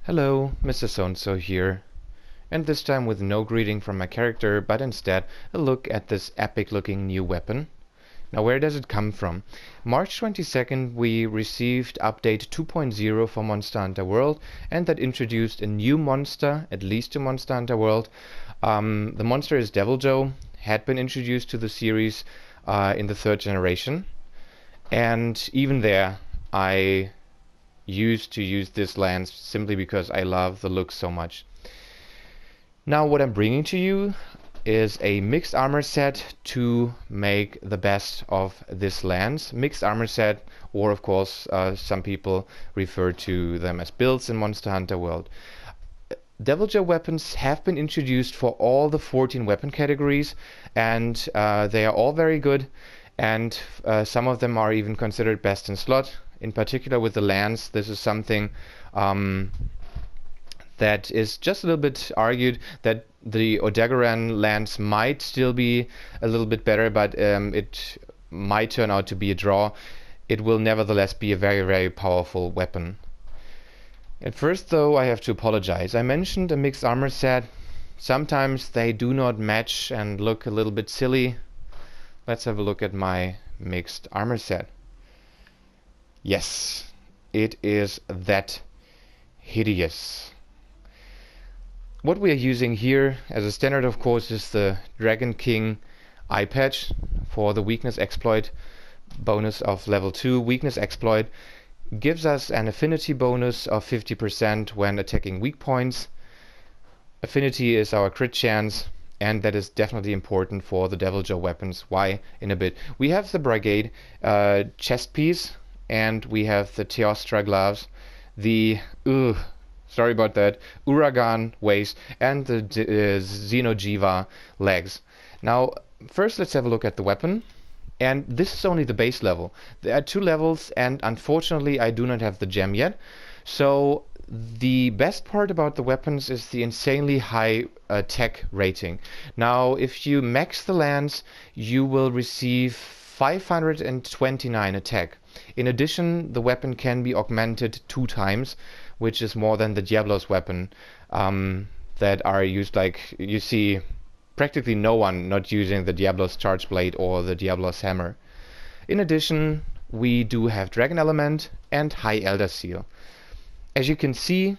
Hello, Mr. So-and-so here, and this time with no greeting from my character, but instead a look at this epic looking new weapon. Now, where does it come from? March 22nd we received update 2.0 for Monster Hunter World, and that introduced a new monster, at least to Monster Hunter World. The monster is Deviljho, had been introduced to the series in the 3rd generation, and even there I used to use this lance simply because I love the look so much. Now what I'm bringing to you is a mixed armor set to make the best of this lance. Mixed armor set, or of course some people refer to them as builds in Monster Hunter World. Deviljho weapons have been introduced for all the 14 weapon categories, and they are all very good, and some of them are even considered best in slot. In particular with the lance, this is something that is just a little bit argued that the Odegaran lance might still be a little bit better, but it might turn out to be a draw. It will nevertheless be a very, very powerful weapon. At first though, I have to apologize. I mentioned a mixed armor set. Sometimes they do not match and look a little bit silly. Let's have a look at my mixed armor set. Yes, it is that hideous. What we are using here as a standard, of course, is the Dragon King eye patch for the weakness exploit bonus of level 2. Weakness exploit gives us an affinity bonus of 50% when attacking weak points. Affinity is our crit chance, and that is definitely important for the Deviljho weapons. Why? In a bit. We have the Brigade chest piece, and we have the Teostra gloves, the sorry about that, Uragan waist, and the Xenojiva legs. Now, first let's have a look at the weapon. And this is only the base level. There are 2 levels, and unfortunately I do not have the gem yet. So the best part about the weapons is the insanely high attack rating. Now, if you max the lance, you will receive 529 attack. In addition, the weapon can be augmented 2 times, which is more than the Diablo's weapon that are used. Like, you see practically no one not using the Diablo's Charge Blade or the Diablo's Hammer. In addition, we do have Dragon Element and High Elder Seal. As you can see,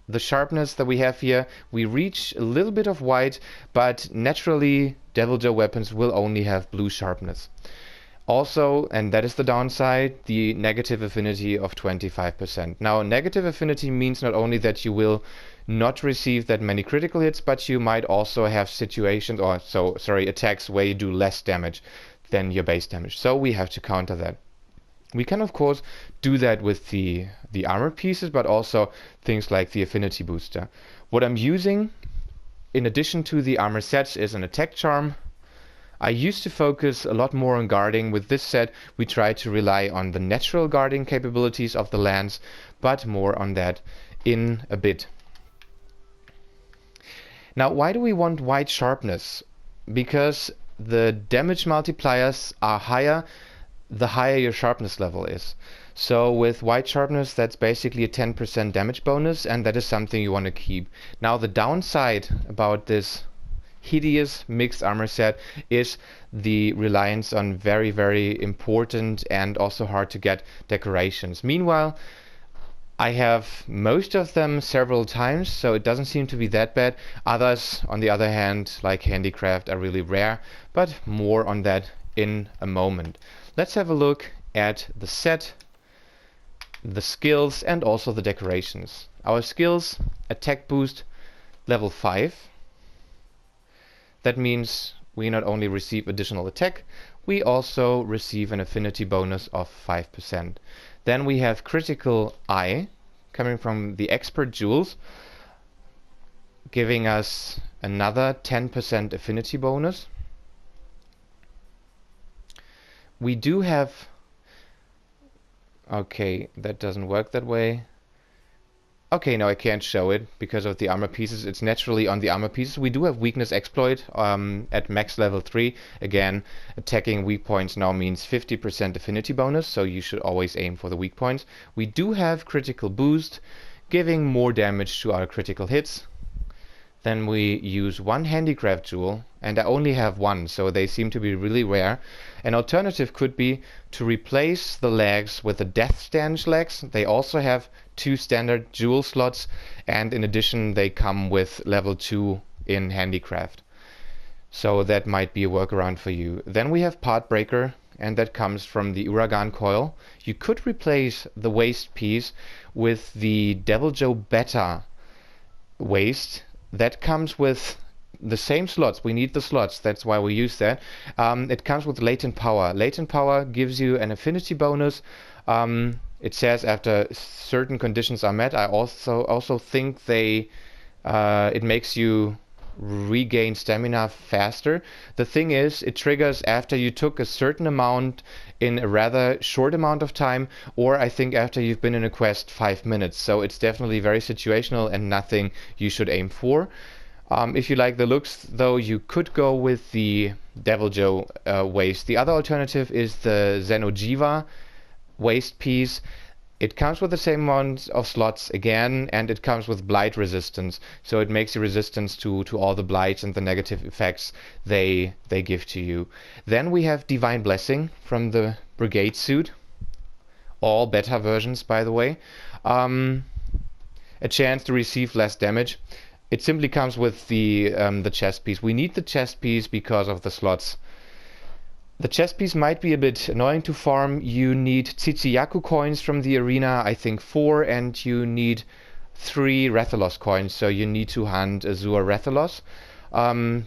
the sharpness that we have here, we reach a little bit of white, but naturally Deviljho weapons will only have blue sharpness. Also, and that is the downside, the negative affinity of 25%. Now, negative affinity means not only that you will not receive that many critical hits, but you might also have situations, or attacks where you do less damage than your base damage. So we have to counter that. We can of course do that with the armor pieces, but also things like the affinity booster. What I'm using in addition to the armor sets is an attack charm. I used to focus a lot more on guarding. With this set we try to rely on the natural guarding capabilities of the lance, but more on that in a bit. Now, why do we want white sharpness? Because the damage multipliers are higher the higher your sharpness level is. So with white sharpness, that's basically a 10% damage bonus, and that is something you want to keep. Now, the downside about this hideous mixed armor set is the reliance on very, very important and also hard to get decorations. Meanwhile, I have most of them several times, so it doesn't seem to be that bad. Others, on the other hand, like handicraft, are really rare, but more on that in a moment. Let's have a look at the set, the skills, and also the decorations. Our skills: attack boost level 5. That means we not only receive additional attack, we also receive an affinity bonus of 5%. Then we have critical eye coming from the expert jewels, giving us another 10% affinity bonus. We do have, okay, that doesn't work that way. Okay, no, I can't show it because of the armor pieces. It's naturally on the armor pieces. We do have weakness exploit at max level 3. Again, attacking weak points now means 50% affinity bonus, so you should always aim for the weak points. We do have critical boost, giving more damage to our critical hits. Then we use 1 handicraft jewel, and I only have 1, so they seem to be really rare. An alternative could be to replace the legs with the death stanch legs. They also have 2 standard jewel slots, and in addition they come with level 2 in handicraft. So that might be a workaround for you. Then we have Part Breaker, and that comes from the Uragan coil. You could replace the waist piece with the Deviljho Beta waist. That comes with the same slots. We need the slots, that's why we use that. It comes with latent power. Latent power gives you an affinity bonus. It says after certain conditions are met. I also think it makes you regain stamina faster. The thing is, it triggers after you took a certain amount in a rather short amount of time, or I think after you've been in a quest 5 minutes. So it's definitely very situational and nothing you should aim for. If you like the looks though, you could go with the Deviljho waist. The other alternative is the Xenojiva waist piece. It comes with the same amount of slots again, and it comes with blight resistance, so it makes you resistance to all the blights and the negative effects they give to you. Then we have Divine Blessing from the Brigade suit, all beta versions by the way. A chance to receive less damage. It simply comes with the chest piece. We need the chest piece because of the slots. The chest piece might be a bit annoying to farm. You need Tsitsiyaku coins from the arena, I think 4, and you need 3 Rathalos coins, so you need to hunt Azure Rathalos.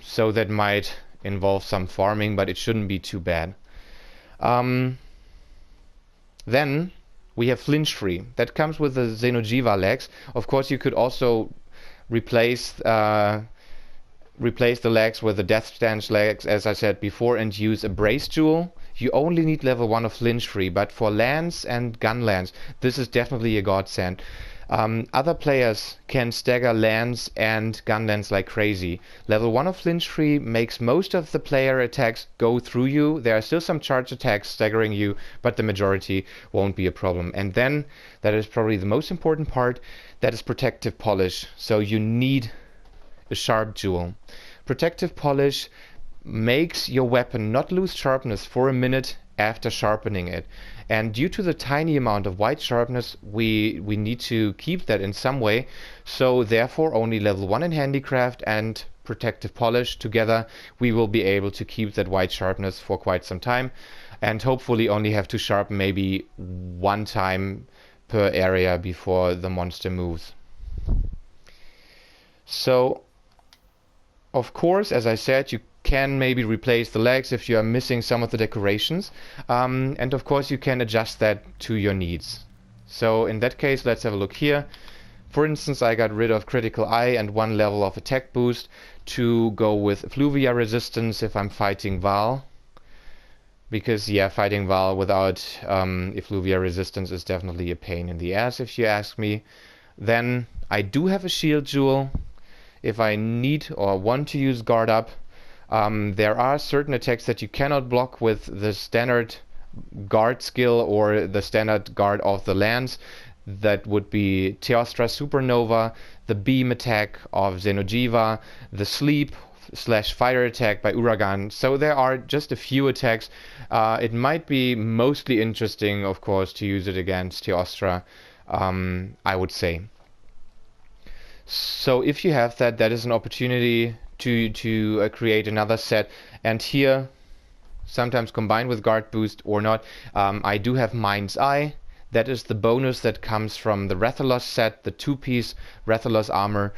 So that might involve some farming, but it shouldn't be too bad. Then we have Flinch Free. That comes with the Xenojiva legs. Of course, you could also replace the legs with the death stanch legs, as I said before, and use a brace jewel. You only need level 1 of Flinch Free, but for lands and gun lands, this is definitely a godsend. Other players can stagger lands and gun lands like crazy. Level 1 of Flinch Free makes most of the player attacks go through you. There are still some charge attacks staggering you, but the majority won't be a problem. And then, that is probably the most important part, that is Protective Polish. So you need a sharp jewel. Protective Polish makes your weapon not lose sharpness for a minute after sharpening it, and due to the tiny amount of white sharpness, we need to keep that in some way, so therefore only level 1 in handicraft and Protective Polish together we will be able to keep that white sharpness for quite some time, and hopefully only have to sharpen maybe 1 time per area before the monster moves. So of course, as I said, you can maybe replace the legs if you are missing some of the decorations, and of course you can adjust that to your needs. So in that case, let's have a look here. For instance, I got rid of Critical Eye and 1 level of attack boost to go with Effluvia resistance if I'm fighting Val, because yeah, fighting Val without Effluvia resistance is definitely a pain in the ass if you ask me. Then I do have a shield jewel if I need or want to use guard up. There are certain attacks that you cannot block with the standard guard skill or the standard guard of the lands. That would be Teostra Supernova, the beam attack of Xenojiva, the sleep / fire attack by Uragan. So there are just a few attacks. It might be mostly interesting, of course, to use it against Teostra, I would say. So if you have that, that is an opportunity to create another set. And here, sometimes combined with guard boost or not, I do have Mind's Eye. That is the bonus that comes from the Rathalos set, the 2-piece Rathalos armor.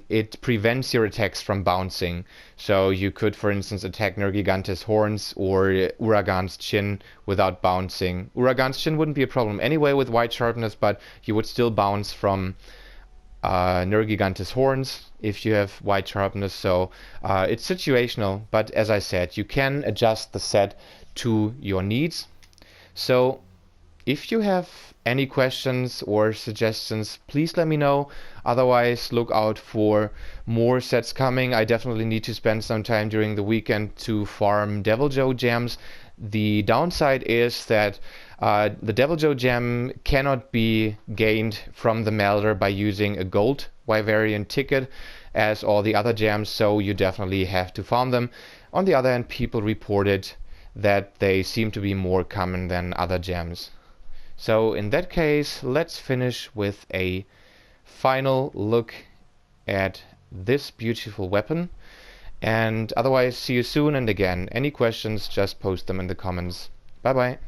It prevents your attacks from bouncing. So you could, for instance, attack Nergigante's horns or Uragan's chin without bouncing. Uragan's chin wouldn't be a problem anyway with white sharpness, but you would still bounce from Nergigante's horns if you have white sharpness. So it's situational, but as I said, you can adjust the set to your needs. So if you have any questions or suggestions, please let me know. Otherwise, look out for more sets coming. I definitely need to spend some time during the weekend to farm Deviljho gems. The downside is that The Deviljho gem cannot be gained from the melder by using a gold Wyverian ticket as all the other gems, so you definitely have to farm them. On the other hand, people reported that they seem to be more common than other gems. So in that case, let's finish with a final look at this beautiful weapon. And otherwise, see you soon, and again, any questions, just post them in the comments. Bye bye.